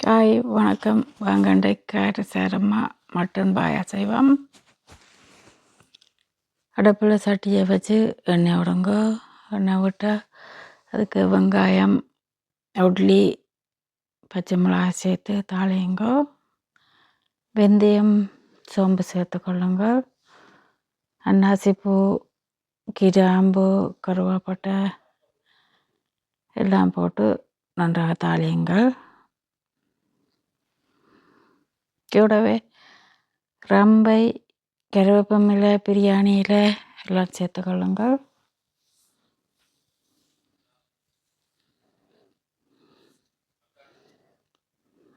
Hi வணக்கம். வாங்கண்டை கார சாரம்மா mutton பாயா செய்வோம். அடுப்பில் சட்டியை வச்சு எண்ணெய் விடுங்க. எண்ணெய் விட்டால் அதுக்கு வெங்காயம், உட்லி, பச்சை மிளகாய் சேர்த்து தாளியுங்க. வெந்தயம், சோம்பு சேர்த்து கொள்ளுங்க. அன்னாசிப்பூ, கிராம்பு, கருவேப்பட்டை எல்லாம் போட்டு நன்றாக தாளியுங்கள். கூடவே ரம்பை, கருவேப்பமிலை, பிரியாணி இலை எல்லாம் சேர்த்து கொள்ளுங்கள்.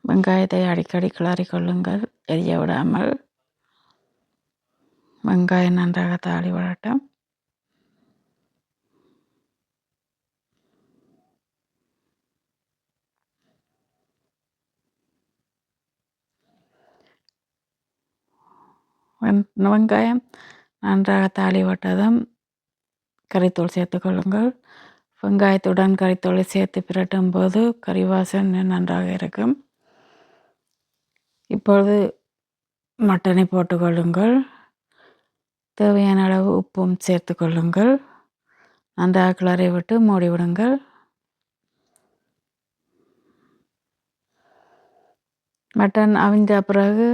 வெங்காயத்தை அடிக்கடி கிளறி கொள்ளுங்கள், எரிய விடாமல். வெங்காயம் நன்றாக தாளி விடட்டும். வெங்காயம் நன்றாக தாளி விட்டதும் கறித்தூள் சேர்த்து கொள்ளுங்கள். வெங்காயத்துடன் கறித்தூளை சேர்த்து பிரட்டும் போது கறி வாசனை நன்றாக இருக்கும். இப்பொழுது மட்டனை போட்டுக்கொள்ளுங்கள். தேவையான அளவு உப்பும் சேர்த்து கொள்ளுங்கள். நன்றாக கிளறி விட்டு மூடிவிடுங்கள். மட்டன் அவிஞ்ச பிறகு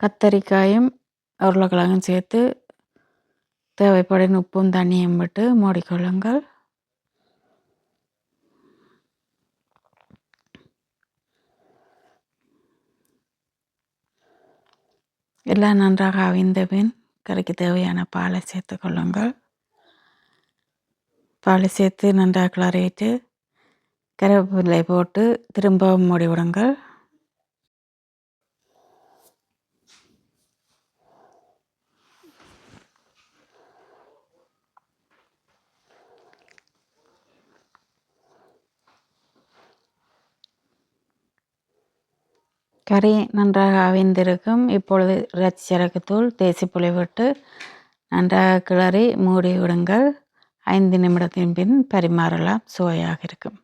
கத்தரிக்காயும் உருளைக்கிழங்கும் சேர்த்து தேவைப்படும் உப்பும் தண்ணியும் விட்டு மூடிக்கொள்ளுங்கள். எல்லாம் நன்றாக அவிந்த பின் கறிக்கு தேவையான பாலை சேர்த்து கொள்ளுங்கள். பாலை சேர்த்து நன்றாக கிளறிட்டு கருவேப்பிலை போட்டு திரும்பவும் மூடிவிடுங்கள். கறி நன்றாக அவிந்திருக்கும். இப்பொழுது இறைச்சி சரக்குத்தூள், தேசிப்புளி விட்டு நன்றாக கிளறி மூடி விடுங்கள். 5 நிமிடத்தின் பின் பரிமாறலாம். சுவையாக இருக்கும்.